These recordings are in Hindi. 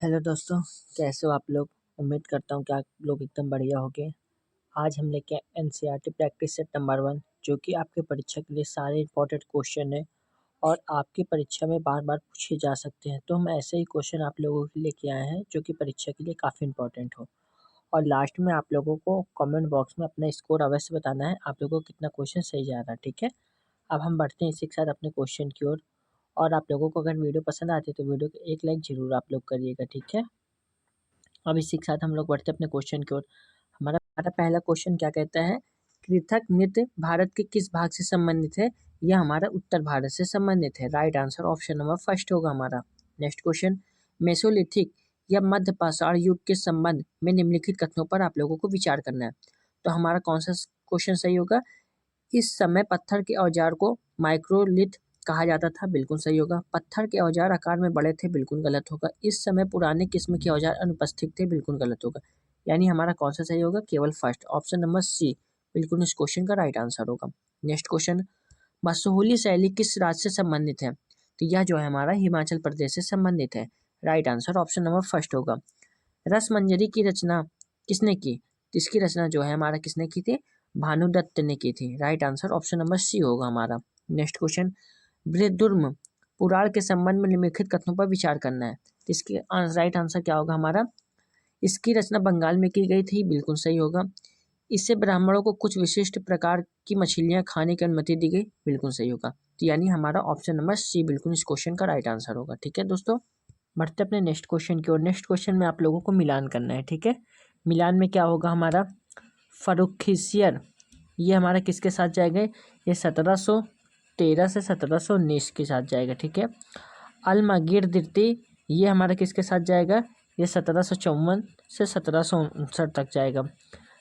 हेलो दोस्तों, कैसे हो आप लोग। उम्मीद करता हूँ कि आप लोग एकदम बढ़िया होंगे। आज हम लेके आए एनसीईआरटी प्रैक्टिस सेट नंबर 1, जो कि आपके परीक्षा के लिए सारे इंपॉर्टेंट क्वेश्चन है और आपकी परीक्षा में बार बार पूछे जा सकते हैं। तो हम ऐसे ही क्वेश्चन आप लोगों के लिए लेके आए हैं जो कि परीक्षा के लिए काफ़ी इंपॉर्टेंट हो। और लास्ट में आप लोगों को कमेंट बॉक्स में अपना स्कोर अवश्य बताना है, आप लोगों को कितना क्वेश्चन सही जा रहा है। ठीक है, अब हम बढ़ते हैं इसी के साथ अपने क्वेश्चन की ओर। और आप लोगों को अगर वीडियो पसंद आती है तो वीडियो को एक लाइक ज़रूर आप लोग करिएगा। ठीक है, अब इसी के साथ हम लोग बढ़ते हैं अपने क्वेश्चन की ओर। हमारा पहला क्वेश्चन क्या कहता है, कृथक नृत्य भारत के किस भाग से संबंधित है। यह हमारा उत्तर भारत से संबंधित है। Right answer option number first होगा हमारा। नेक्स्ट क्वेश्चन, मेसोलिथिक या मध्य पाषाण युग के संबंध में निम्नलिखित कथनों पर आप लोगों को विचार करना है। तो हमारा कौन सा क्वेश्चन सही होगा। इस समय पत्थर के औजार को माइक्रोलिथ कहा जाता था, बिल्कुल सही होगा। पत्थर के औजार आकार में बड़े थे, बिल्कुल गलत होगा। इस समय पुराने किस्म के औजार अनुपस्थित थे, बिल्कुल गलत होगा। यानी हमारा कौन सा सही होगा, केवल फर्स्ट ऑप्शन नंबर सी बिल्कुल इस क्वेश्चन का राइट आंसर होगा। नेक्स्ट क्वेश्चन, मसोहली शैली किस राज्य से संबंधित है। तो यह जो है हमारा हिमाचल प्रदेश से संबंधित है। Right answer option number first होगा। रसमंजरी की रचना किसने की। तो इसकी रचना जो है हमारा किसने की थी, भानुदत्त ने की थी। Right answer option number C होगा हमारा। नेक्स्ट क्वेश्चन, बृहदुर्म पुराण के संबंध में निम्नलिखित कथनों पर विचार करना है। तो इसके राइट आंसर क्या होगा हमारा, इसकी रचना बंगाल में की गई थी, बिल्कुल सही होगा। इससे ब्राह्मणों को कुछ विशिष्ट प्रकार की मछलियां खाने की अनुमति दी गई, बिल्कुल सही होगा। तो यानी हमारा ऑप्शन नंबर सी बिल्कुल इस क्वेश्चन का राइट आंसर होगा। ठीक है दोस्तों, बढ़ते अपने नेक्स्ट क्वेश्चन की ओर। नेक्स्ट क्वेश्चन में आप लोगों को मिलान करना है। ठीक है, मिलान में क्या होगा हमारा, फर्रुखियत ये हमारा किसके साथ जाएगा, ये 1713 से 1719 के साथ जाएगा। ठीक है, अलमगीर ये हमारा किसके साथ जाएगा, ये 1754 से 1759 तक जाएगा।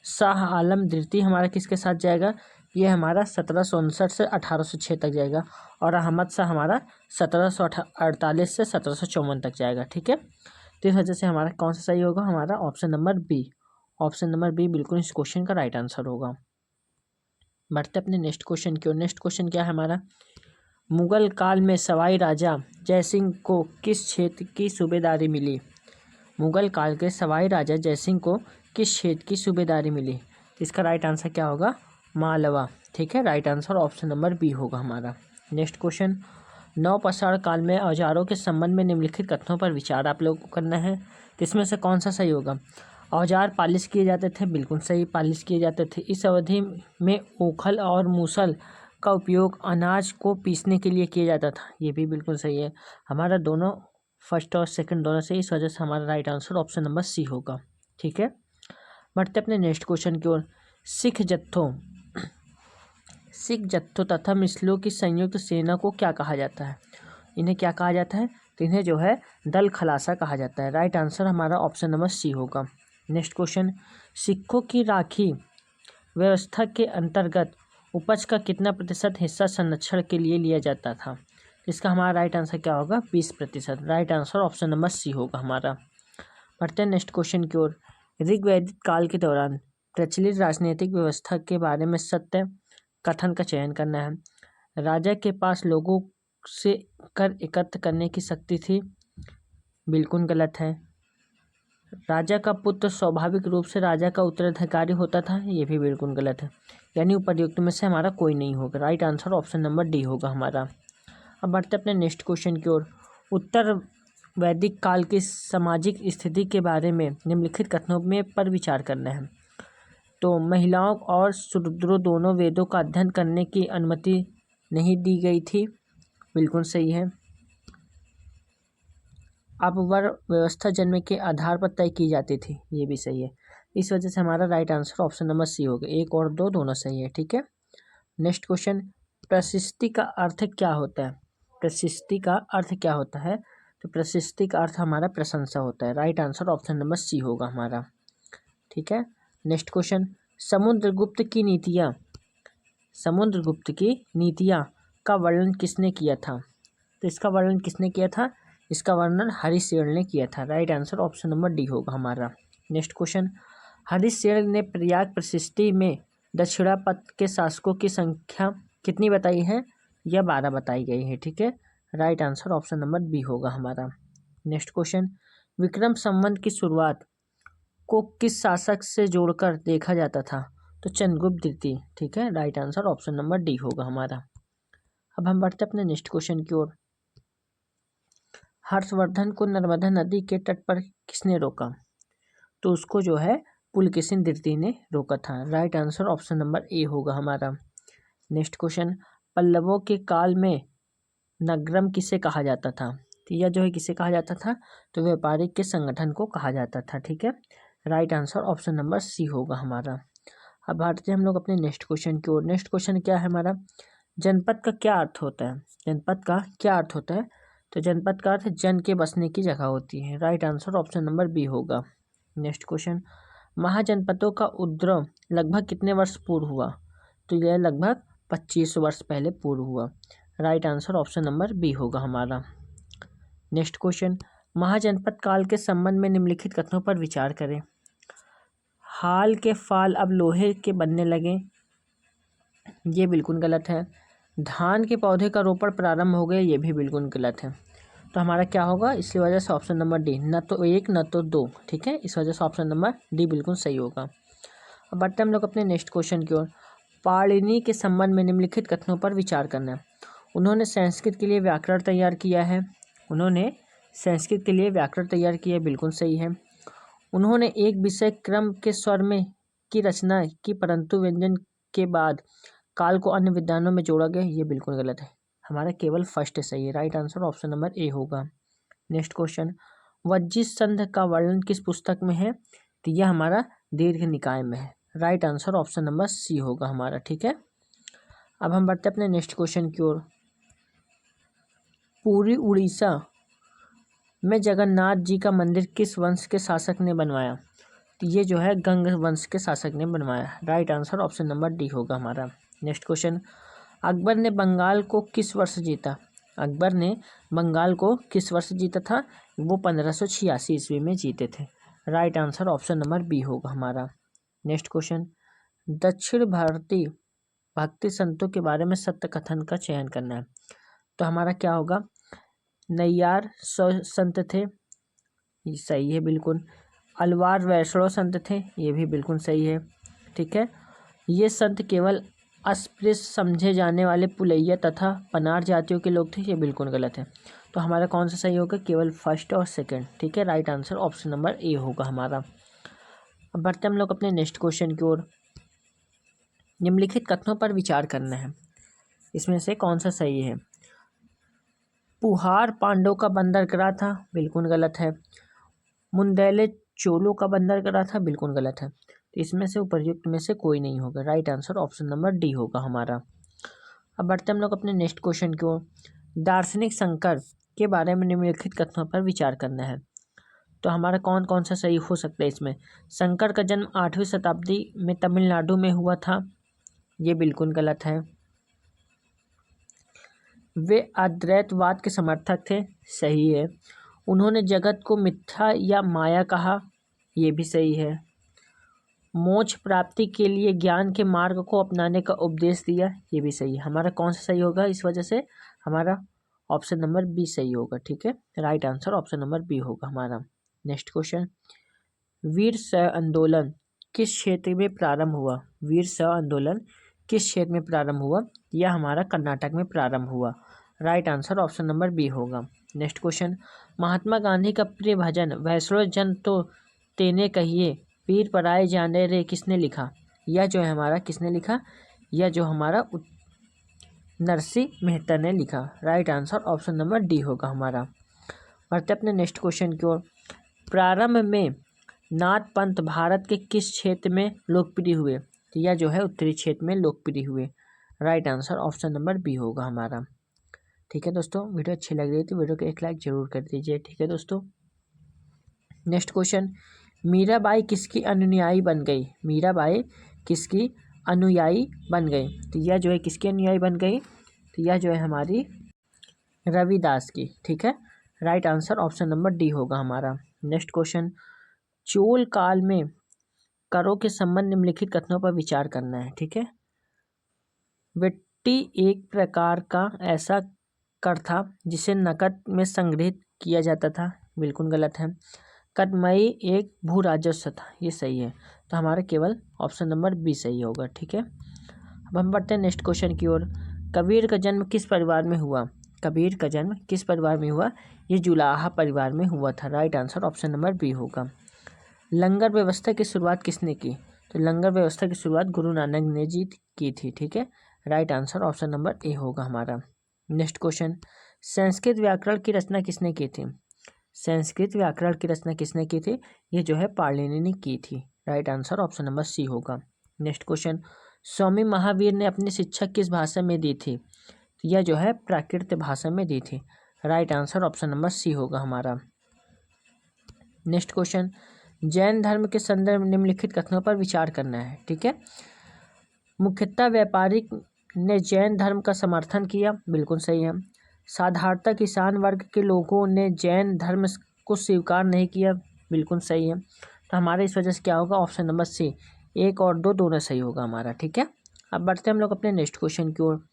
शाह आलम द्वितीय हमारा किसके साथ जाएगा, ये हमारा 1759 से 1806 तक जाएगा। और अहमद शाह हमारा 1748 से 1754 तक जाएगा। ठीक है, तो इस वजह से हमारा कौन सा सही होगा, हमारा option number B. Option number B बिल्कुल इस क्वेश्चन का राइट आंसर होगा। बढ़ते अपने नेक्स्ट क्वेश्चन की ओर। नेक्स्ट क्वेश्चन क्या है हमारा, मुगल काल में सवाई राजा जयसिंह को किस क्षेत्र की सूबेदारी मिली। मुगल काल के सवाई राजा जयसिंह को किस क्षेत्र की सूबेदारी मिली। तो इसका राइट आंसर क्या होगा, मालवा। ठीक है, right answer option number B होगा हमारा। नेक्स्ट क्वेश्चन, नवपाषाण काल में औजारों के संबंध में निम्नलिखित कथनों पर विचार आप लोगों को करना है। तो इसमें से कौन सा सही होगा, औजार पालिश किए जाते थे, बिल्कुल सही, पालिश किए जाते थे। इस अवधि में ओखल और मूसल का उपयोग अनाज को पीसने के लिए किया जाता था, ये भी बिल्कुल सही है। हमारा दोनों फर्स्ट और सेकंड दोनों से, इस वजह से हमारा right answer option number C होगा। ठीक है, बढ़ते अपने नेक्स्ट क्वेश्चन की ओर। सिख जत्थों तथा मिसलों की संयुक्त सेना को क्या कहा जाता है। इन्हें क्या कहा जाता है, तो इन्हें जो है दल खलासा कहा जाता है। राइट आंसर हमारा ऑप्शन नंबर सी होगा। नेक्स्ट क्वेश्चन, सिखों की राखी व्यवस्था के अंतर्गत उपज का कितना प्रतिशत हिस्सा संरक्षण के लिए लिया जाता था। इसका हमारा राइट आंसर क्या होगा, 20%। Right answer option number C होगा हमारा। बढ़ते हैं नेक्स्ट क्वेश्चन की ओर। ऋग्वैदिक काल के दौरान प्रचलित राजनीतिक व्यवस्था के बारे में सत्य कथन का चयन करना है। राजा के पास लोगों से कर एकत्र करने की शक्ति थी, बिल्कुल गलत है। राजा का पुत्र स्वाभाविक रूप से राजा का उत्तराधिकारी होता था, ये भी बिल्कुल गलत है। यानी उपर्युक्त में से हमारा कोई नहीं होगा। Right answer option number D होगा हमारा। अब बढ़ते अपने नेक्स्ट क्वेश्चन की ओर। उत्तर वैदिक काल की सामाजिक स्थिति के बारे में निम्नलिखित कथनों में पर विचार करना है। तो महिलाओं और शूद्रों दोनों वेदों का अध्ययन करने की अनुमति नहीं दी गई थी, बिल्कुल सही है। अपवर व्यवस्था जन्म के आधार पर तय की जाती थी, ये भी सही है। इस वजह से हमारा right answer option number C होगा। एक और दो दोनों सही है। ठीक है, नेक्स्ट क्वेश्चन, प्रशिस्ति का अर्थ क्या होता है। प्रशिस्ति का अर्थ क्या होता है, तो प्रशिस्ति का अर्थ हमारा प्रशंसा होता है। Right answer option number C होगा हमारा। ठीक है, नेक्स्ट क्वेश्चन, समुद्रगुप्त की नीतियाँ का वर्णन किसने किया था। तो इसका वर्णन किसने किया था, इसका वर्णन हरिशेन ने किया था। Right answer option number D होगा हमारा। नेक्स्ट क्वेश्चन, हरिशेन ने प्रयाग प्रशिष्टि में दक्षिणापथ के शासकों की संख्या कितनी बताई है, यह 12 बताई गई है। ठीक है, right answer option number B होगा हमारा। नेक्स्ट क्वेश्चन, विक्रम संवत की शुरुआत को किस शासक से जोड़कर देखा जाता था? तो चंद्रगुप्त द्वितीय। ठीक है, right answer option number D होगा हमारा। अब हम बढ़ते अपने नेक्स्ट क्वेश्चन की ओर। हर्षवर्धन को नर्मदा नदी के तट पर किसने रोका? तो उसको जो है पुलकेशिन द्वितीय ने रोका था। Right answer option number A होगा हमारा। नेक्स्ट क्वेश्चन, पल्लवों के काल में नगरम किसे कहा जाता था? तो यह जो है किसे कहा जाता था? तो व्यापारिक के संगठन को कहा जाता था। ठीक है, right answer option number C होगा हमारा। अब बढ़ते हैं हम लोग अपने नेक्स्ट क्वेश्चन की ओर। नेक्स्ट क्वेश्चन क्या है हमारा? जनपद का क्या अर्थ होता है? जनपद का क्या अर्थ होता है? तो जनपद का अर्थ जन के बसने की जगह होती है। Right answer option number B होगा। नेक्स्ट क्वेश्चन, महाजनपदों का उद्भव लगभग कितने वर्ष पूर्व हुआ? तो यह लगभग 25 वर्ष पहले पूर्व हुआ। Right answer option number B होगा हमारा। नेक्स्ट क्वेश्चन, महाजनपद काल के संबंध में निम्नलिखित कथनों पर विचार करें। हाल के फाल अब लोहे के बनने लगे, ये बिल्कुल गलत है। धान के पौधे का रोपण प्रारंभ हो गए, ये भी बिल्कुल गलत है। तो हमारा क्या होगा? इसकी वजह से ऑप्शन नंबर डी, न तो एक न तो दो। ठीक है, इस वजह से ऑप्शन नंबर डी बिल्कुल सही होगा। अब बढ़ते हम लोग अपने नेक्स्ट क्वेश्चन की ओर। पाणिनि के संबंध में निम्नलिखित कथनों पर विचार करना है। उन्होंने संस्कृत के लिए व्याकरण तैयार किया है। उन्होंने संस्कृत के लिए व्याकरण तैयार किया, बिल्कुल सही है। उन्होंने एक विषय क्रम के स्वर में की रचना की, परंतु व्यंजन के बाद काल को अन्य विद्वानों में जोड़ा गया, ये बिल्कुल गलत है। हमारा केवल फर्स्ट सही है। Right answer option number A होगा। नेक्स्ट क्वेश्चन, वज्जी संध का वर्णन किस पुस्तक में है? तो यह हमारा दीर्घ निकाय में है। Right answer option number C होगा हमारा। ठीक है, अब हम बढ़ते अपने नेक्स्ट क्वेश्चन की ओर। पूरी उड़ीसा में जगन्नाथ जी का मंदिर किस वंश के शासक ने बनवाया? तो ये जो है गंग वंश के शासक ने बनवाया। Right answer option number D होगा हमारा। नेक्स्ट क्वेश्चन, अकबर ने बंगाल को किस वर्ष जीता? अकबर ने बंगाल को किस वर्ष जीता था? वो 1586 ईस्वी में जीते थे। Right answer option number B होगा हमारा। नेक्स्ट क्वेश्चन, दक्षिण भारतीय भक्ति संतों के बारे में सत्य कथन का चयन करना है। तो हमारा क्या होगा? नैयार संत थे, ये सही है बिल्कुल। अलवार वैष्णव संत थे, ये भी बिल्कुल सही है। ठीक है, ये संत केवल अस्पृश्य समझे जाने वाले पुलैया तथा पनार जातियों के लोग थे, ये बिल्कुल गलत है। तो हमारा कौन सा सही होगा? केवल फर्स्ट और सेकंड। ठीक है, right answer option number A होगा हमारा। अब बढ़ते हम लोग अपने नेक्स्ट क्वेश्चन की ओर। निम्नलिखित कथनों पर विचार करना है, इसमें से कौन सा सही है? पुहार पांडव का बंदरगाह था, बिल्कुल गलत है। मुंदेले चोलों का बंदरगाह था, बिल्कुल गलत है। तो इसमें से उपर्युक्त में से कोई नहीं होगा। Right answer option number D होगा हमारा। अब बढ़ते हम लोग अपने नेक्स्ट क्वेश्चन की ओर। दार्शनिक शंकर के बारे में निम्नलिखित कथनों पर विचार करना है। तो हमारा कौन कौन सा सही हो सकता है इसमें? शंकर का जन्म 8वीं शताब्दी में तमिलनाडु में हुआ था, ये बिल्कुल गलत है। वे अद्वैतवाद के समर्थक थे, सही है। उन्होंने जगत को मिथ्या या माया कहा, ये भी सही है। मोक्ष प्राप्ति के लिए ज्ञान के मार्ग को अपनाने का उपदेश दिया, ये भी सही है। हमारा कौन सा सही होगा? इस वजह से हमारा ऑप्शन नंबर बी सही होगा। ठीक है, right answer option number B होगा हमारा। नेक्स्ट क्वेश्चन, वीर शैव आंदोलन किस क्षेत्र में प्रारंभ हुआ? वीर शैव आंदोलन किस क्षेत्र में प्रारंभ हुआ? यह हमारा कर्नाटक में प्रारंभ हुआ। Right answer option number B होगा। नेक्स्ट क्वेश्चन, महात्मा गांधी का प्रिय भजन वैष्णव जन तो तेने कहिए पीर पराए जाने रे किसने लिखा? यह जो है हमारा किसने लिखा? यह जो हमारा नरसिंह मेहता ने लिखा। Right answer option number D होगा हमारा। बढ़ते अपने नेक्स्ट क्वेश्चन की ओर। प्रारंभ में नाथ पंथ भारत के किस क्षेत्र में लोकप्रिय हुए? तो यह जो है उत्तरी क्षेत्र में लोकप्रिय हुए। Right answer option number B होगा हमारा। ठीक है दोस्तों, वीडियो अच्छी लग रही है तो वीडियो को एक लाइक जरूर कर दीजिए। ठीक है दोस्तों, नेक्स्ट क्वेश्चन, मीराबाई किसकी अनुयायी बन गई? मीराबाई किसकी अनुयायी बन गई? तो यह जो है किसकी अनुयायी बन गई? तो यह जो है हमारी रविदास की। ठीक है, right answer option number D होगा हमारा। नेक्स्ट क्वेश्चन, चोल काल में करों के संबंध निम्नलिखित कथनों पर विचार करना है। ठीक है, वेट्टी एक प्रकार का ऐसा कर था जिसे नकद में संग्रहित किया जाता था, बिल्कुल गलत है। कदमई एक भू राजस्व था, ये सही है। तो हमारा केवल ऑप्शन नंबर बी सही होगा। ठीक है, अब हम बढ़ते हैं नेक्स्ट क्वेश्चन की ओर। कबीर का जन्म किस परिवार में हुआ? कबीर का जन्म किस परिवार में हुआ? ये जुलाहा परिवार में हुआ था। Right answer option number B होगा। लंगर व्यवस्था की शुरुआत किसने की? तो लंगर व्यवस्था की शुरुआत गुरु नानक ने जी की थी। ठीक है, right answer option number A होगा हमारा। नेक्स्ट क्वेश्चन, संस्कृत व्याकरण की रचना किसने की थी? संस्कृत व्याकरण की रचना किसने की थी? ये जो है पाणिनि ने की थी। Right answer option number C होगा। नेक्स्ट क्वेश्चन, स्वामी महावीर ने अपनी शिक्षा किस भाषा में दी थी? यह जो है प्राकृत भाषा में दी थी। Right answer option number C होगा हमारा। नेक्स्ट क्वेश्चन, जैन धर्म के संदर्भ में निम्नलिखित कथनों पर विचार करना है। ठीक है, मुख्यतः व्यापारिक ने जैन धर्म का समर्थन किया, बिल्कुल सही है। साधारणतः किसान वर्ग के लोगों ने जैन धर्म को स्वीकार नहीं किया, बिल्कुल सही है। तो हमारे इस वजह से क्या होगा? ऑप्शन नंबर सी, एक और दो दोनों सही होगा हमारा। ठीक है, अब बढ़ते हैं हम लोग अपने नेक्स्ट क्वेश्चन की ओर।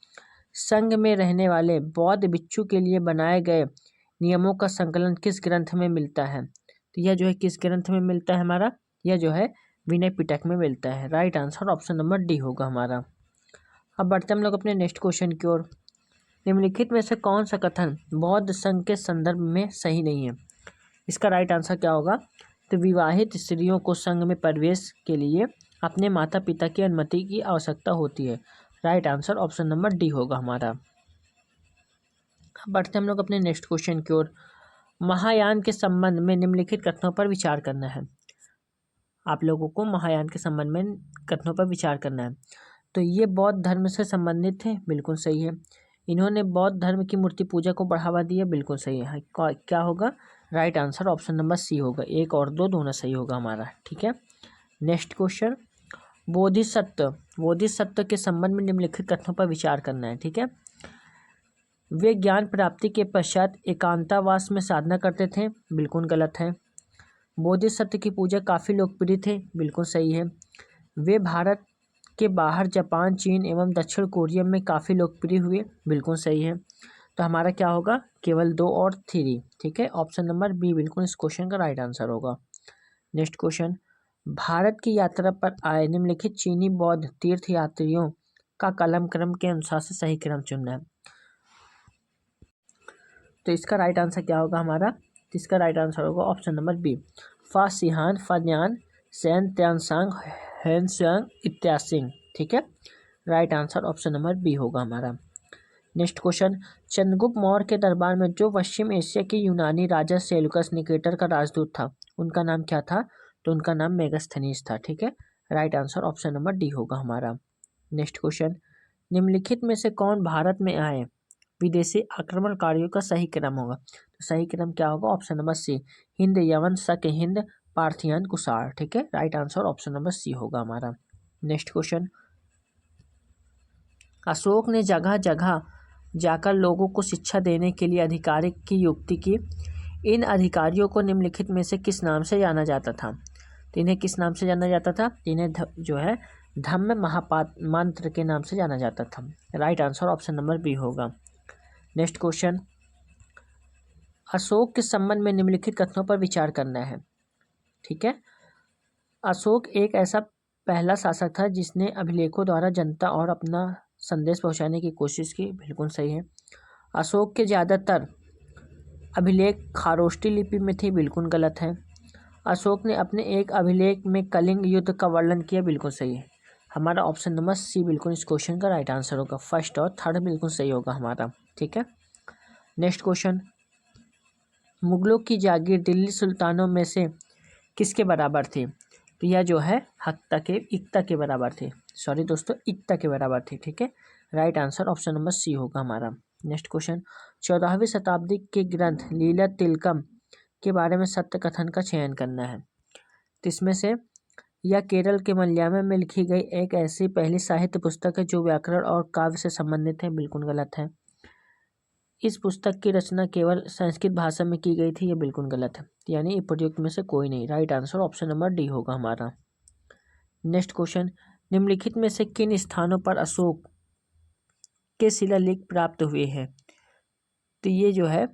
संघ में रहने वाले बौद्ध भिक्षु के लिए बनाए गए नियमों का संकलन किस ग्रंथ में मिलता है? तो यह जो है किस ग्रंथ में मिलता है हमारा? यह जो है विनय पिटक में मिलता है। Right answer option number D होगा हमारा। अब बढ़ते हैं हम लोग अपने नेक्स्ट क्वेश्चन की ओर। निम्नलिखित में से कौन सा कथन बौद्ध संघ के संदर्भ में सही नहीं है? इसका राइट आंसर क्या होगा? तो विवाहित स्त्रियों को संघ में प्रवेश के लिए अपने माता पिता की अनुमति की आवश्यकता होती है। Right answer option number D होगा हमारा। अब बढ़ते हम लोग अपने नेक्स्ट क्वेश्चन की ओर। महायान के संबंध में निम्नलिखित कथनों पर विचार करना है। आप लोगों को महायान के संबंध में कथनों पर विचार करना है। तो ये बौद्ध धर्म से संबंधित है, बिल्कुल सही है। इन्होंने बौद्ध धर्म की मूर्ति पूजा को बढ़ावा दिया, बिल्कुल सही है। क्या होगा? Right answer option number C होगा। एक और दो दोनों सही होगा हमारा। ठीक है, नेक्स्ट क्वेश्चन, बोधिसत्व के संबंध में निम्नलिखित कथनों पर विचार करना है। ठीक है, वे ज्ञान प्राप्ति के पश्चात एकांतवास में साधना करते थे, बिल्कुल गलत है। बोधिसत्व की पूजा काफ़ी लोकप्रिय थे, बिल्कुल सही है। वे भारत के बाहर जापान, चीन एवं दक्षिण कोरिया में काफ़ी लोकप्रिय हुए, बिल्कुल सही है। तो हमारा क्या होगा? केवल 2 और 3। ठीक है, ऑप्शन नंबर बी बिल्कुल इस क्वेश्चन का राइट आंसर होगा। नेक्स्ट क्वेश्चन, भारत की यात्रा पर आए निम्नलिखित चीनी बौद्ध तीर्थयात्रियों का कालक्रम के अनुसार से सही क्रम चुनना है। तो इसका राइट आंसर क्या होगा हमारा? तो इसका राइट आंसर होगा ऑप्शन नंबर बी, फा सिहान, फन्यान, सैन त्यांसांग, हैंसियांग, इत्यासिंग। ठीक है, right answer option number B होगा हमारा। नेक्स्ट क्वेश्चन, चंद्रगुप्त मौर्य के दरबार में जो पश्चिम एशिया के यूनानी राजा सेलुकस निकेटर का राजदूत था, उनका नाम क्या था? तो उनका नाम मेगास्थनीज था। ठीक है, right answer option number D होगा हमारा। नेक्स्ट क्वेश्चन, निम्नलिखित में से कौन भारत में आए विदेशी आक्रमणकारियों का सही क्रम होगा? तो सही क्रम क्या होगा? ऑप्शन नंबर सी, हिंद, यवन, शक, हिंद, पार्थियन, कुषाण। ठीक है, right answer option number C होगा हमारा। नेक्स्ट क्वेश्चन, अशोक ने जगह जगह जाकर लोगों को शिक्षा देने के लिए अधिकारी की युक्ति की। इन अधिकारियों को निम्नलिखित में से किस नाम से जाना जाता था? तो इन्हें किस नाम से जाना जाता था? इन्हें जो है धम्म महापात मंत्र के नाम से जाना जाता था। Right answer option number B होगा। नेक्स्ट क्वेश्चन, अशोक के संबंध में निम्नलिखित कथनों पर विचार करना है। ठीक है, अशोक एक ऐसा पहला शासक था जिसने अभिलेखों द्वारा जनता और अपना संदेश पहुंचाने की कोशिश की, बिल्कुल सही है। अशोक के ज़्यादातर अभिलेख खारोष्ठी लिपि में थे, बिल्कुल गलत है। अशोक ने अपने एक अभिलेख में कलिंग युद्ध का वर्णन किया, बिल्कुल सही है। हमारा ऑप्शन नंबर सी बिल्कुल इस क्वेश्चन का राइट आंसर होगा। फर्स्ट और थर्ड बिल्कुल सही होगा हमारा। ठीक है, नेक्स्ट क्वेश्चन, मुगलों की जागीर दिल्ली सुल्तानों में से किसके बराबर थी? तो यह जो है इक्ता के बराबर थी। सॉरी दोस्तों, इक्ता के बराबर थी। ठीक है, right answer option number C होगा हमारा। नेक्स्ट क्वेश्चन, 14वीं शताब्दी के ग्रंथ लीला तिलकम के बारे में सत्य कथन का चयन करना है। तो इसमें से यह केरल के मलयालम में लिखी गई एक ऐसी पहली साहित्य पुस्तक है जो व्याकरण और काव्य से संबंधित है, बिल्कुल गलत है। इस पुस्तक की रचना केवल संस्कृत भाषा में की गई थी, ये बिल्कुल गलत है। यानी उपयुक्त में से कोई नहीं। Right answer option number D होगा हमारा। नेक्स्ट क्वेश्चन, निम्नलिखित में से किन स्थानों पर अशोक के शिलालेख प्राप्त हुए हैं? तो ये जो है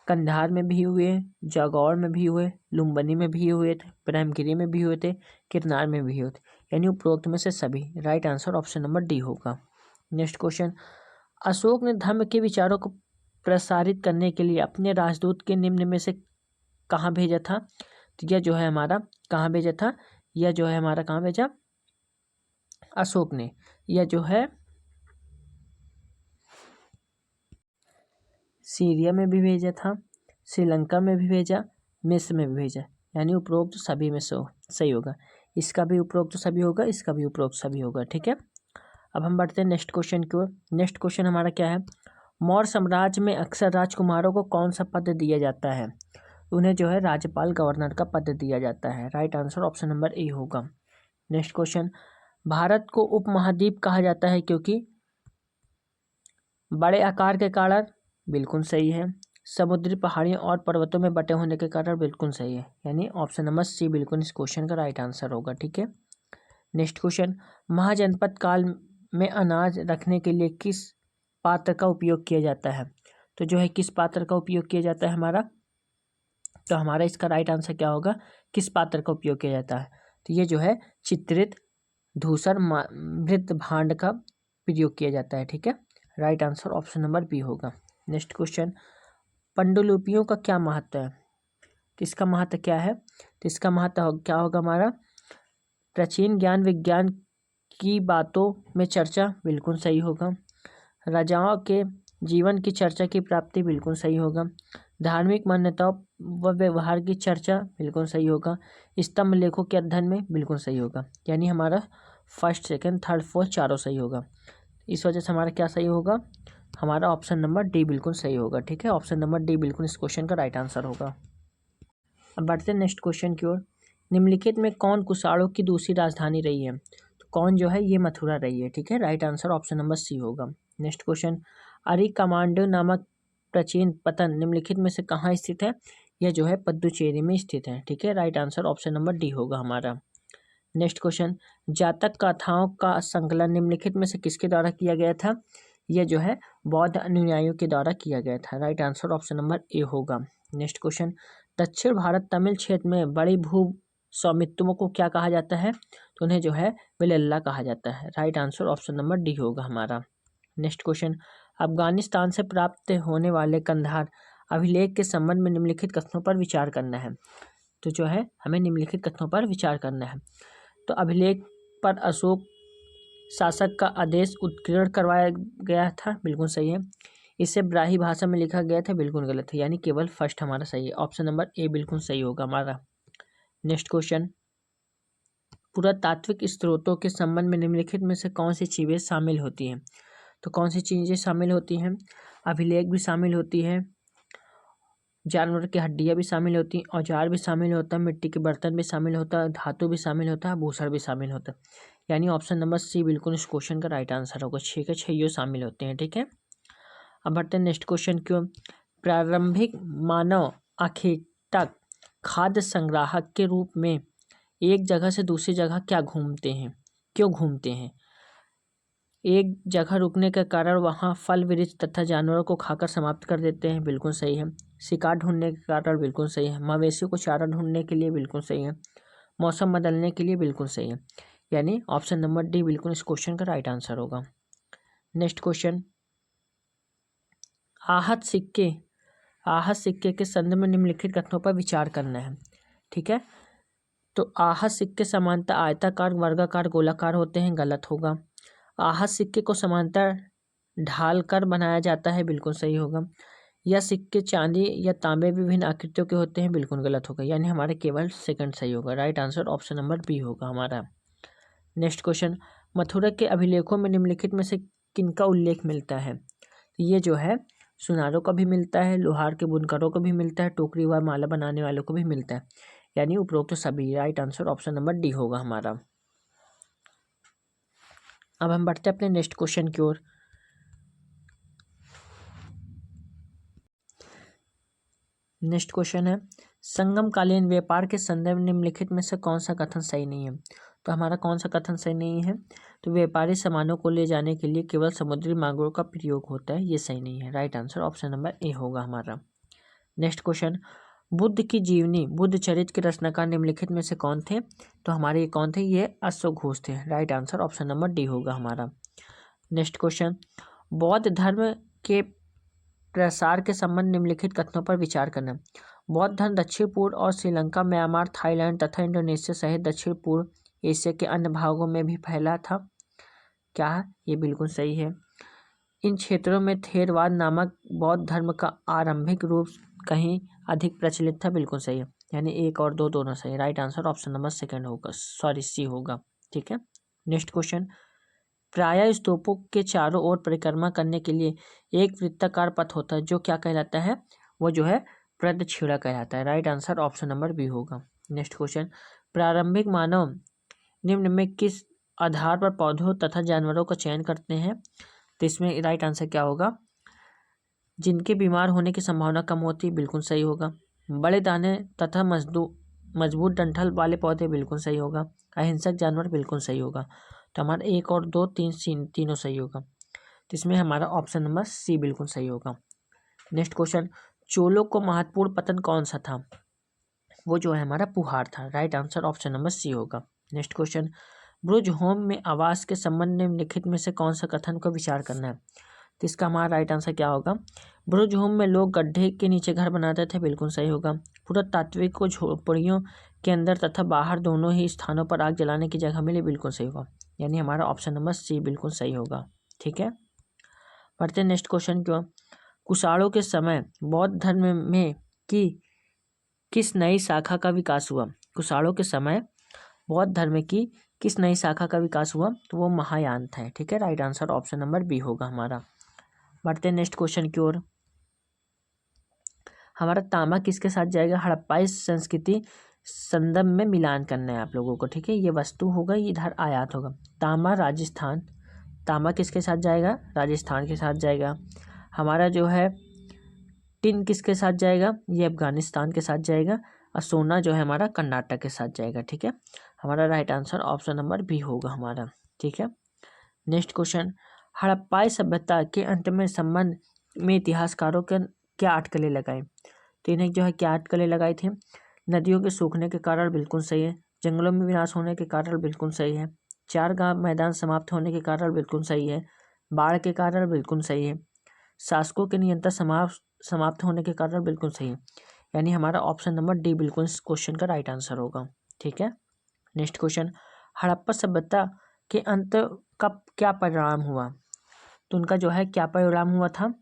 कंधार में भी हुए, जागौर में भी हुए, लुम्बिनी में भी हुए थे, ब्रह्मगिरी में भी हुए थे, किरनार में भी हुए थे, यानी उपरोक्त में से सभी। Right answer option number D होगा। नेक्स्ट क्वेश्चन, अशोक ने धर्म के विचारों को प्रसारित करने के लिए अपने राजदूत के निम्न में से कहाँ भेजा था? तो यह जो है हमारा कहाँ भेजा था? यह जो है हमारा कहाँ भेजा? अशोक ने यह जो है सीरिया में भी भेजा था, श्रीलंका में भी भेजा, मिस्र में भी भेजा, यानी उपरोक्त सभी में से सही होगा। इसका भी उपरोक्त सभी होगा, इसका भी उपरोक्त सभी होगा। ठीक है, अब हम बढ़ते हैं नेक्स्ट क्वेश्चन की ओर। नेक्स्ट क्वेश्चन हमारा क्या है? मौर्य साम्राज्य में अक्सर राजकुमारों को कौन सा पद दिया जाता है? उन्हें जो है राज्यपाल गवर्नर का पद दिया जाता है। Right answer option number A होगा। नेक्स्ट क्वेश्चन, भारत को उपमहाद्वीप कहा जाता है क्योंकि बड़े आकार के कारण, बिल्कुल सही है। समुद्री पहाड़ियों और पर्वतों में बटे होने के कारण, बिल्कुल सही है, यानी ऑप्शन नंबर सी बिल्कुल इस क्वेश्चन का राइट आंसर होगा। ठीक है, नेक्स्ट क्वेश्चन, महाजनपद काल में अनाज रखने के लिए किस पात्र का उपयोग किया जाता है? तो जो है किस पात्र का उपयोग किया जाता है हमारा? तो हमारा इसका राइट आंसर क्या होगा? किस पात्र का उपयोग किया जाता है? तो ये जो है चित्रित धूसर मृत भांड का प्रयोग किया जाता है। ठीक है, right answer option number B होगा। नेक्स्ट क्वेश्चन, पांडुलिपियों का क्या महत्व है? तो इसका महत्व क्या है? तो इसका महत्व क्या होगा हमारा? प्राचीन ज्ञान विज्ञान की बातों में चर्चा, बिल्कुल सही होगा। राजाओं के जीवन की चर्चा की प्राप्ति, बिल्कुल सही होगा। धार्मिक मान्यताओं व व्यवहार की चर्चा, बिल्कुल सही होगा। स्तंभ लेखों के अध्ययन में, बिल्कुल सही होगा। यानी हमारा फर्स्ट सेकंड थर्ड फोर्थ चारों सही होगा। इस वजह से हमारा क्या सही होगा? हमारा ऑप्शन नंबर डी बिल्कुल सही होगा। ठीक है, ऑप्शन नंबर डी बिल्कुल इस क्वेश्चन का राइट आंसर होगा। अब बढ़ते हैं नेक्स्ट क्वेश्चन की ओर। निम्नलिखित में कौन कुषाणों की दूसरी राजधानी रही है? तो कौन जो है ये मथुरा रही है। ठीक है, right answer option number C होगा। नेक्स्ट क्वेश्चन, अरिकमांडू नामक प्राचीन पतन निम्नलिखित में से कहाँ स्थित है? यह जो है पुदुचेरी में स्थित है। ठीक है, right answer option number D होगा हमारा। नेक्स्ट क्वेश्चन, जातक कथाओं का संकलन निम्नलिखित में से किसके द्वारा किया गया था? यह जो है बौद्ध अनुयायियों के द्वारा किया गया था। Right answer option number A होगा। नेक्स्ट क्वेश्चन, दक्षिण भारत तमिल क्षेत्र में बड़ी भू स्वामित्वों को क्या कहा जाता है? तो उन्हें जो है विलल्ला कहा जाता है। Right answer option number D होगा हमारा। नेक्स्ट क्वेश्चन, अफगानिस्तान से प्राप्त होने वाले कंधार अभिलेख के संबंध में निम्नलिखित कथनों पर विचार करना है। तो जो है हमें निम्नलिखित कथनों पर विचार करना है। तो अभिलेख पर अशोक शासक का आदेश उत्कीर्ण करवाया गया था, बिल्कुल सही है। इसे ब्राही भाषा में लिखा गया था, बिल्कुल गलत है, यानी केवल फर्स्ट हमारा सही है। ऑप्शन नंबर ए बिल्कुल सही होगा हमारा। नेक्स्ट क्वेश्चन, पुरातात्विक स्रोतों के संबंध में निम्नलिखित में से कौन सी चीज़ें शामिल होती हैं? तो कौन सी चीज़ें शामिल होती हैं? अभिलेख भी शामिल होती है, जानवर की हड्डियाँ भी शामिल होती हैं, औजार भी शामिल होता है, मिट्टी के बर्तन भी शामिल होता है, धातु भी शामिल होता है, भूषण भी शामिल होता है, यानी ऑप्शन नंबर सी बिल्कुल इस क्वेश्चन का राइट आंसर होगा। 6 के 6 ये शामिल होते हैं। ठीक है, अब बढ़ते हैं नेक्स्ट क्वेश्चन क्यों। प्रारंभिक मानव आखेटक खाद्य संग्राहक के रूप में एक जगह से दूसरी जगह क्या घूमते हैं? क्यों घूमते हैं? एक जगह रुकने के कारण वहाँ फल वृक्ष तथा जानवरों को खाकर समाप्त कर देते हैं, बिल्कुल सही है। शिकार ढूंढने के कारण, बिल्कुल सही है। मवेशियों को चारा ढूंढने के लिए, बिल्कुल सही है। मौसम बदलने के लिए, बिल्कुल सही है, यानी ऑप्शन नंबर डी बिल्कुल इस क्वेश्चन का राइट आंसर होगा। नेक्स्ट क्वेश्चन, आहत सिक्के के संदर्भ में निम्नलिखित कथनों पर विचार करना है। ठीक है, तो आहत सिक्के समांतर आयताकार वर्गाकार गोलाकार होते हैं, गलत होगा। आहत सिक्के को समांतर ढाल कर बनाया जाता है, बिल्कुल सही होगा। यह सिक्के चांदी या तांबे विभिन्न आकृतियों के होते हैं, बिल्कुल गलत होगा, यानी हमारे केवल सेकंड सही होगा। Right answer option number B होगा हमारा। नेक्स्ट क्वेश्चन, मथुरा के अभिलेखों में निम्नलिखित में से किनका उल्लेख मिलता है? ये जो है सुनारों का भी मिलता है, लोहार के बुनकरों को भी मिलता है, टोकरी व माला बनाने वालों को भी मिलता है, यानी उपरोक्त सभी। Right answer option number D होगा हमारा। अब हम बढ़ते हैं अपने नेक्स्ट क्वेश्चन की ओर। नेक्स्ट क्वेश्चन है, संगमकालीन व्यापार के संदर्भ निम्नलिखित में से कौन सा कथन सही नहीं है? तो हमारा कौन सा कथन सही नहीं है? तो व्यापारी सामानों को ले जाने के लिए केवल समुद्री मार्गों का प्रयोग होता है, ये सही नहीं है। Right answer option number A होगा हमारा। नेक्स्ट क्वेश्चन, बुद्ध की जीवनी बुद्ध चरित्र के रचनाकार निम्नलिखित में से कौन थे? तो हमारे ये कौन थे? ये अश्वघोष थे। Right answer option number D होगा हमारा। नेक्स्ट क्वेश्चन, बौद्ध धर्म के प्रसार के संबंध निम्नलिखित कथनों पर विचार करना। बौद्ध धर्म दक्षिण पूर्व और श्रीलंका, म्यांमार, थाईलैंड तथा इंडोनेशिया सहित दक्षिण पूर्व एशिया के अन्य भागों में भी फैला था। क्या है? ये बिल्कुल सही है। इन क्षेत्रों में थेरवाद नामक बौद्ध धर्म का आरंभिक रूप कहीं अधिक प्रचलित था। बिल्कुल सही है, यानी 1 और 2 दोनों सही। Right answer option number second होगा, सॉरी सी होगा। ठीक है। नेक्स्ट क्वेश्चन, प्रायः स्तूपों के चारों ओर परिक्रमा करने के लिए एक वृत्ताकार पथ होता है जो क्या कहलाता है? वो जो है प्रदक्षिणा कहलाता है। Right answer option number B होगा। नेक्स्ट क्वेश्चन, प्रारंभिक मानव निम्न में किस आधार पर पौधों तथा जानवरों का चयन करते हैं? तो इसमें राइट आंसर क्या होगा? जिनके बीमार होने की संभावना कम होती, बिल्कुल सही होगा। बड़े दाने तथा मजबूत डंठल वाले पौधे, बिल्कुल सही होगा। अहिंसक जानवर, बिल्कुल सही होगा। तो हमारा 1 और 2 तीनों सही होगा। तो इसमें हमारा ऑप्शन नंबर सी बिल्कुल सही होगा। नेक्स्ट क्वेश्चन, चोलों को महत्वपूर्ण पतन कौन सा था? वो जो है हमारा पुहार था। Right answer option number C होगा। नेक्स्ट क्वेश्चन, ब्रुज होम में आवास के संबंध में निम्नलिखित में से कौन सा कथन को विचार करना है? तो इसका हमारा राइट आंसर क्या होगा? ब्रुज होम में लोग गड्ढे के नीचे घर बनाते थे, बिल्कुल सही होगा। पुरातात्विक को झोपड़ियों के अंदर तथा बाहर दोनों ही स्थानों पर आग जलाने की जगह मिली, बिल्कुल सही होगा। यानी हमारा ऑप्शन नंबर सी बिल्कुल सही होगा। ठीक है, पढ़ते हैं नेक्स्ट क्वेश्चन क्यों। कुषाणों के समय बौद्ध धर्म में किस नई शाखा का विकास हुआ? कुषाणों के समय बौद्ध धर्म की किस नई शाखा का विकास हुआ? तो वो महायान था। ठीक है, right answer option number B होगा हमारा। बढ़ते हैं नेक्स्ट क्वेश्चन की ओर। हमारा तांबा किसके साथ जाएगा? हड़प्पाई संस्कृति संदर्भ में मिलान करना है आप लोगों को। ठीक है, ये वस्तु होगा, इधर आयात होगा। तांबा राजस्थान, तांबा किसके साथ जाएगा? राजस्थान के साथ जाएगा। हमारा जो है टिन किसके साथ जाएगा? ये अफगानिस्तान के साथ जाएगा। और सोना जो है हमारा कर्नाटक के साथ जाएगा। ठीक है, हमारा right answer option number B होगा हमारा। ठीक है, नेक्स्ट क्वेश्चन, हड़प्पाई सभ्यता के अंत में संबंध में इतिहासकारों के क्या अटकलें लगाई? तो इन्हें जो है क्या अटकलें लगाई थी? नदियों के सूखने के कारण, बिल्कुल सही है। जंगलों में विनाश होने के कारण, बिल्कुल सही है। चार गांव मैदान समाप्त होने के कारण, बिल्कुल सही है। बाढ़ के कारण, बिल्कुल सही है। शासकों के नियंत्रण समाप्त होने के कारण, बिल्कुल सही है। यानी हमारा ऑप्शन नंबर डी बिल्कुल इस क्वेश्चन का राइट आंसर होगा। ठीक है, नेक्स्ट क्वेश्चन, हड़प्पा सभ्यता के अंत का क्या परिणाम हुआ? तो उनका जो है क्या परिणाम हुआ था?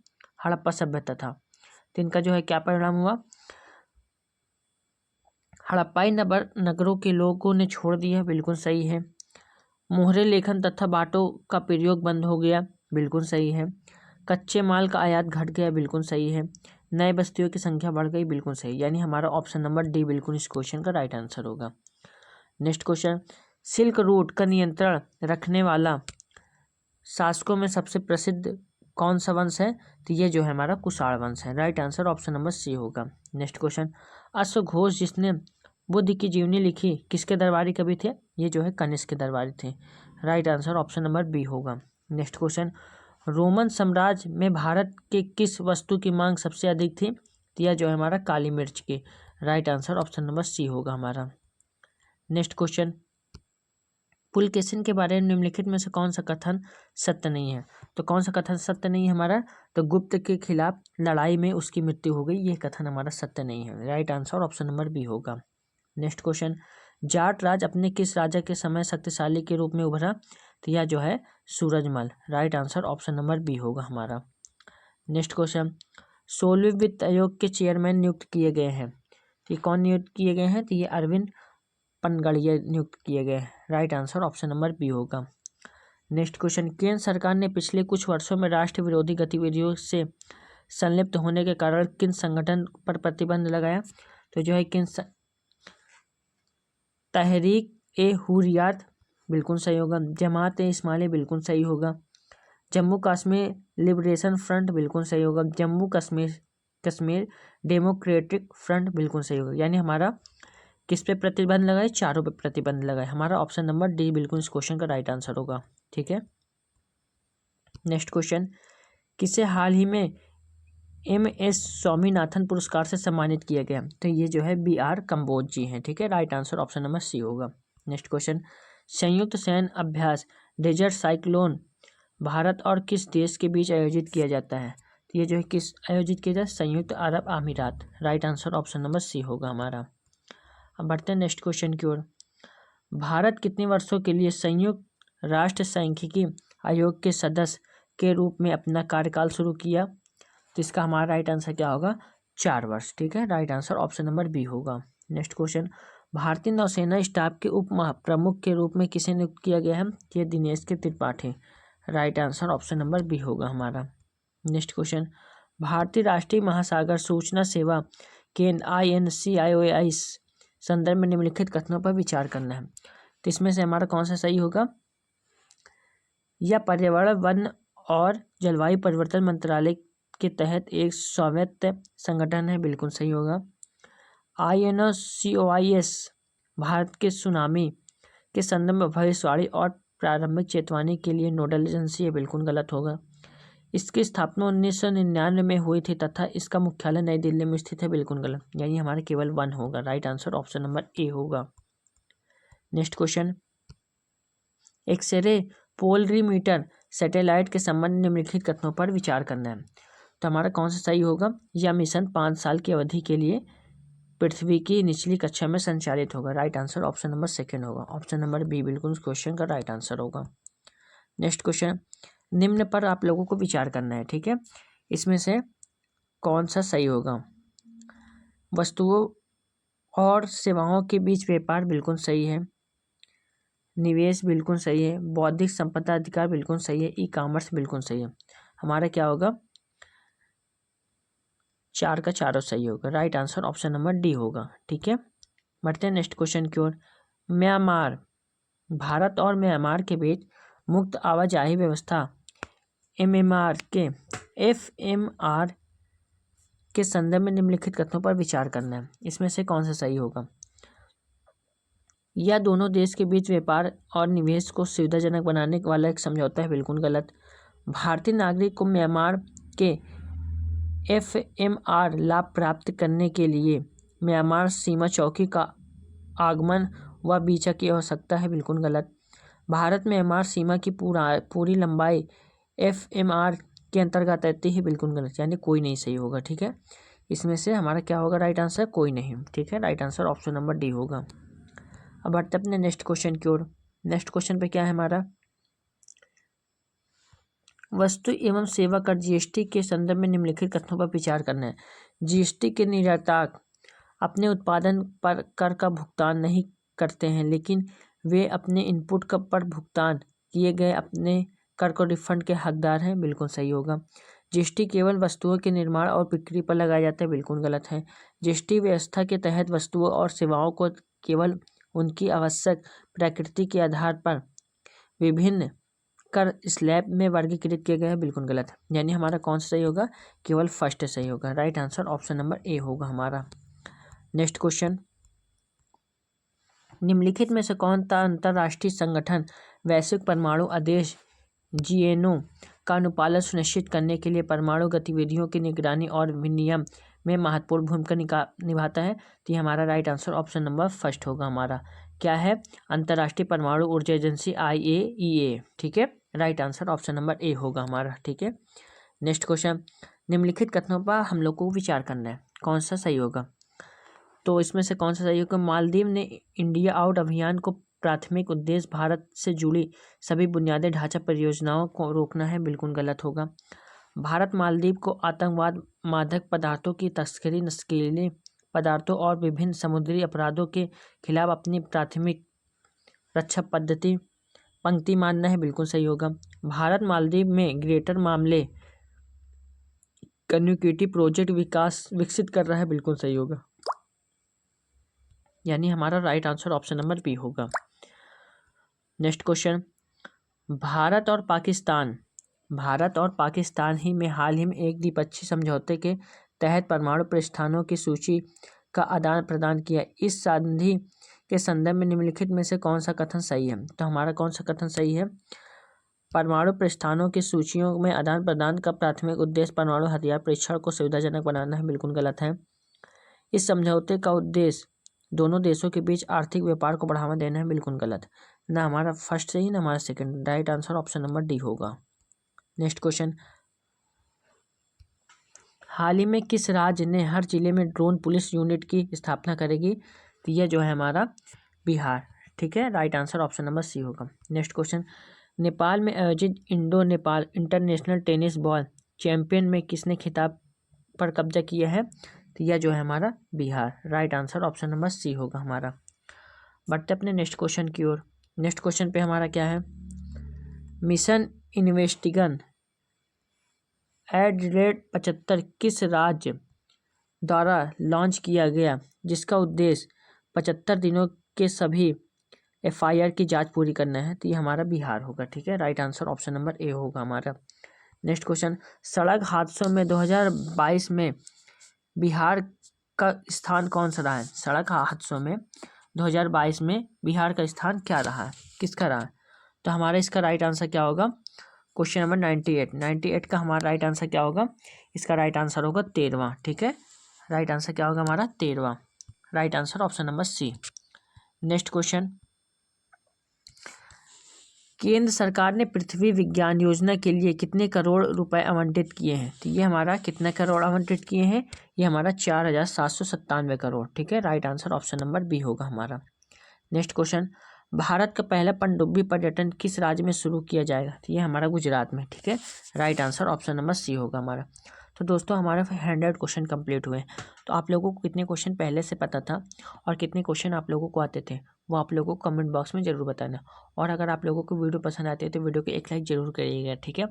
हड़प्पा सभ्यता था, तो इनका जो है क्या परिणाम हुआ? हड़प्पाई नगरों के लोगों ने छोड़ दिया, बिल्कुल सही है। मोहरे लेखन तथा बाटों का प्रयोग बंद हो गया, बिल्कुल सही है। कच्चे माल का आयात घट गया, बिल्कुल सही है। नए बस्तियों की संख्या बढ़ गई, बिल्कुल सही। यानी हमारा ऑप्शन नंबर डी बिल्कुल इस क्वेश्चन का राइट आंसर होगा। नेक्स्ट क्वेश्चन, सिल्क रूट का नियंत्रण रखने वाला शासकों में सबसे प्रसिद्ध कौन सा वंश है? तो ये जो है हमारा कुषाण वंश है। Right answer option number C होगा। नेक्स्ट क्वेश्चन, अश्वघोष जिसने बुद्ध की जीवनी लिखी किसके दरबारी कवि थे? ये जो है कनिष्क के दरबारी थे। Right answer option number B होगा। नेक्स्ट क्वेश्चन, रोमन साम्राज्य में भारत के किस वस्तु की मांग सबसे अधिक थी? तो यह जो है हमारा काली मिर्च की। Right answer option number C होगा हमारा। नेक्स्ट क्वेश्चन, पुलकेशिन के बारे में निम्नलिखित में से कौन सा कथन सत्य नहीं है? तो कौन सा कथन सत्य नहीं है हमारा? तो गुप्त के खिलाफ लड़ाई में उसकी मृत्यु हो गई, ये कथन हमारा सत्य नहीं है। Right answer option number B होगा। नेक्स्ट क्वेश्चन, जाट राज अपने किस राजा के समय शक्तिशाली के रूप में उभरा? तो यह जो है Surajmal. Right answer option number B होगा हमारा। नेक्स्ट क्वेश्चन, 16वें वित्त आयोग के चेयरमैन नियुक्त किए गए हैं, तो ये कौन नियुक्त किए गए हैं? तो ये अरविंद पनगड़िया नियुक्त किए गए हैं। Right answer option number B होगा। नेक्स्ट क्वेश्चन, केंद्र सरकार ने पिछले कुछ वर्षों में राष्ट्र विरोधी गतिविधियों से संलिप्त होने के कारण किन संगठन पर प्रतिबंध लगाया? तो जो है तहरीक ए हुरियात, बिल्कुल सही होगा। जमात ए इस्माइली, बिल्कुल सही होगा। जम्मू कश्मीर लिबरेशन फ्रंट, बिल्कुल सही होगा। जम्मू कश्मीर डेमोक्रेटिक फ्रंट, बिल्कुल सही होगा। यानी हमारा किस पे प्रतिबंध लगाए? चारों पे प्रतिबंध लगाए। हमारा ऑप्शन नंबर डी बिल्कुल इस क्वेश्चन का राइट आंसर होगा। ठीक है, नेक्स्ट क्वेश्चन, किसे हाल ही में MS स्वामीनाथन पुरस्कार से सम्मानित किया गया? तो ये जो है BR कम्बोज जी हैं। ठीक है, right answer option number C होगा। नेक्स्ट क्वेश्चन, संयुक्त सैन्य अभ्यास डेजर्ट साइक्लोन भारत और किस देश के बीच आयोजित किया जाता है? तो ये जो है किस आयोजित किया जाए? संयुक्त अरब अमीरात। Right answer option number C होगा हमारा। अब बढ़ते हैं नेक्स्ट क्वेश्चन की ओर। भारत कितने वर्षों के लिए संयुक्त राष्ट्र सांख्यिकी आयोग के सदस्य के रूप में अपना कार्यकाल शुरू किया? तो इसका हमारा राइट आंसर क्या होगा? 4 वर्ष। ठीक है, right answer option number B होगा। नेक्स्ट क्वेश्चन, भारतीय नौसेना स्टाफ के उप प्रमुख के रूप में किसे नियुक्त किया गया है? ये Dinesh K Tripathi. Right answer option number B होगा हमारा। नेक्स्ट क्वेश्चन, भारतीय राष्ट्रीय महासागर सूचना सेवा केंद्र INCIOI संदर्भ में निम्नलिखित कथनों पर विचार करना है। तो इसमें से हमारा कौन सा सही होगा? यह पर्यावरण, वन और जलवायु परिवर्तन मंत्रालय के तहत एक स्वायत्त संगठन है। बिल्कुल सही होगा। INCOIS भारत के सुनामी के संदर्भ में भविष्यवाणी और प्रारंभिक चेतावनी के लिए नोडल एजेंसी है। बिल्कुल गलत होगा। इसकी स्थापना 1999 में हुई थी तथा इसका मुख्यालय नई दिल्ली में स्थित है। बिल्कुल गलत, यानी हमारा केवल 1 होगा। Right answer option number A होगा। Next question, X-ray polarimeter satellite के संबंध में निम्नलिखित कथनों पर विचार करना है। तो हमारा कौन सा सही होगा? यह मिशन 5 साल की अवधि के लिए पृथ्वी की निचली कक्षा में संचालित होगा। Right answer option number second होगा। ऑप्शन नंबर बी बिल्कुल उस क्वेश्चन का राइट आंसर होगा। नेक्स्ट क्वेश्चन, निम्न पर आप लोगों को विचार करना है। ठीक है, इसमें से कौन सा सही होगा? वस्तुओं और सेवाओं के बीच व्यापार बिल्कुल सही है। निवेश बिल्कुल सही है। बौद्धिक संपदा अधिकार बिल्कुल सही है। ई-कॉमर्स बिल्कुल सही है। हमारा क्या होगा? 4 का चारों सही होगा। Right answer option number D होगा। ठीक है, बढ़ते हैं नेक्स्ट क्वेश्चन की ओर। म्यांमार, भारत और म्यांमार के बीच मुक्त आवाजाही व्यवस्था FMR के संदर्भ में निम्नलिखित कथनों पर विचार करना है। इसमें से कौन सा सही होगा? यह दोनों देश के बीच व्यापार और निवेश को सुविधाजनक बनाने वाला एक समझौता है। बिल्कुल गलत। भारतीय नागरिक को म्यांमार के FMR लाभ प्राप्त करने के लिए म्यांमार सीमा चौकी का आगमन व वीजा की आवश्यकता है। बिल्कुल गलत। भारत म्यांमार सीमा की पूरी लंबाई FMR के अंतर्गत आती है। बिल्कुल गलत, यानी कोई नहीं सही होगा। ठीक है, इसमें से हमारा क्या होगा? राइट आंसर कोई नहीं। ठीक है, right answer option number D होगा। अब बढ़ते अपने नेक्स्ट क्वेश्चन की ओर। नेक्स्ट क्वेश्चन पे क्या है हमारा? वस्तु एवं सेवा कर GST के संदर्भ में निम्नलिखित कथनों पर विचार करना है। GST के निर्यातक अपने उत्पादन पर कर का भुगतान नहीं करते हैं, लेकिन वे अपने इनपुट पर भुगतान किए गए अपने कर को रिफंड के हकदार हैं। बिल्कुल सही होगा। GST केवल वस्तुओं के निर्माण और बिक्री पर लगाया जाता है। बिल्कुल गलत है। GST व्यवस्था के तहत वस्तुओं और सेवाओं को केवल उनकी आवश्यक प्रकृति के आधार पर विभिन्न कर स्लैब में वर्गीकृत किया गया है। बिल्कुल गलत है, यानी हमारा कौन सा सही होगा? केवल फर्स्ट सही होगा। Right answer option number A होगा हमारा। नेक्स्ट क्वेश्चन, निम्नलिखित में से कौन सा अंतर्राष्ट्रीय संगठन वैश्विक परमाणु आदेश GNO का अनुपालन सुनिश्चित करने के लिए परमाणु गतिविधियों की निगरानी और विनियमन में महत्वपूर्ण भूमिका निभाता है? तो ये हमारा right answer option number first होगा हमारा। क्या है? अंतर्राष्ट्रीय परमाणु ऊर्जा एजेंसी IAEA। ठीक है, right answer option number A होगा हमारा। ठीक है, नेक्स्ट क्वेश्चन, निम्नलिखित कथनों पर हम लोग को विचार करना है, कौन सा सही होगा? तो इसमें से कौन सा सही होगा? मालदीव ने इंडिया आउट अभियान को प्राथमिक उद्देश्य भारत से जुड़ी सभी बुनियादी ढांचा परियोजनाओं को रोकना है। बिल्कुल गलत होगा। भारत मालदीव को आतंकवाद, मादक पदार्थों की तस्करी, नशीले पदार्थों और विभिन्न समुद्री अपराधों के खिलाफ अपनी प्राथमिक रक्षा पंक्ति मानना है। बिल्कुल सही होगा। भारत मालदीव में ग्रेटर मामले कनेक्टिविटी प्रोजेक्ट विकसित कर रहा है। बिल्कुल सही होगा, यानी हमारा right answer option number B होगा। नेक्स्ट क्वेश्चन, भारत और पाकिस्तान ही में हाल ही में एक द्विपक्षीय समझौते के तहत परमाणु प्रतिष्ठानों की सूची का आदान प्रदान किया। इस संधि के संदर्भ में निम्नलिखित में से कौन सा कथन सही है? तो हमारा कौन सा कथन सही है? परमाणु प्रस्थानों की सूचियों में आदान प्रदान का प्राथमिक उद्देश्य परमाणु हथियार परीक्षण को सुविधाजनक बनाना है, बिल्कुल गलत है। इस समझौते का उद्देश्य दोनों देशों के बीच आर्थिक व्यापार को बढ़ावा देना है, बिल्कुल गलत। ना हमारा फर्स्ट सही ना हमारा second, right answer option number D होगा। नेक्स्ट क्वेश्चन, हाल ही में किस राज्य ने हर जिले में ड्रोन पुलिस यूनिट की स्थापना करेगी? तो यह जो है हमारा बिहार, ठीक है, right answer option number C होगा। नेक्स्ट क्वेश्चन, नेपाल में आयोजित Indo Nepal international tennis ball champion में किसने खिताब पर कब्जा किया है? तो यह जो है हमारा Bihar, right answer option number C होगा हमारा। बढ़ते अपने नेक्स्ट क्वेश्चन की ओर। नेक्स्ट क्वेश्चन पे हमारा क्या है, मिशन इन्वेस्टिगन @75 किस राज्य द्वारा लॉन्च किया गया, जिसका उद्देश्य 75 दिनों के सभी FIR की जांच पूरी करना है? तो ये हमारा बिहार होगा, ठीक है, right answer option number A होगा हमारा। नेक्स्ट क्वेश्चन, सड़क हादसों में 2022 में बिहार का स्थान कौन सा रहा है? सड़क हादसों में 2022 में बिहार का स्थान क्या रहा है, किसका रहा है? तो हमारा इसका राइट आंसर क्या होगा? क्वेश्चन नंबर 98 का हमारा राइट आंसर क्या होगा? इसका राइट आंसर होगा 13वां, ठीक है, राइट आंसर क्या होगा हमारा? 13वां, right answer option number C. Next question, केंद्र सरकार ने पृथ्वी विज्ञान योजना के लिए कितने करोड़ रुपए आवंटित किए हैं? तो ये हमारा कितने करोड़ आवंटित किए हैं? ये हमारा 4797 करोड़, ठीक है, right answer option number B होगा हमारा। नेक्स्ट क्वेश्चन, भारत का पहला पनडुब्बी पर्यटन किस राज्य में शुरू किया जाएगा? तो ये हमारा गुजरात में, ठीक है, right answer option number C होगा हमारा। तो दोस्तों हमारे 100 क्वेश्चन कंप्लीट हुए। तो आप लोगों को कितने क्वेश्चन पहले से पता था और कितने क्वेश्चन आप लोगों को आते थे, वो आप लोगों को कमेंट बॉक्स में ज़रूर बताना। और अगर आप लोगों को वीडियो पसंद आती है तो वीडियो को एक लाइक ज़रूर करिएगा, ठीक है।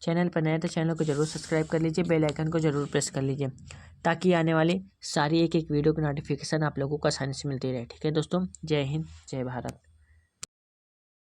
चैनल पर नए तो चैनल को ज़रूर सब्सक्राइब कर लीजिए, बेल आइकन को ज़रूर प्रेस कर लीजिए, ताकि आने वाली सारी एक एक वीडियो की नोटिफिकेशन आप लोगों को आसानी से मिलती रहे, ठीक है दोस्तों। जय हिंद, जय भारत।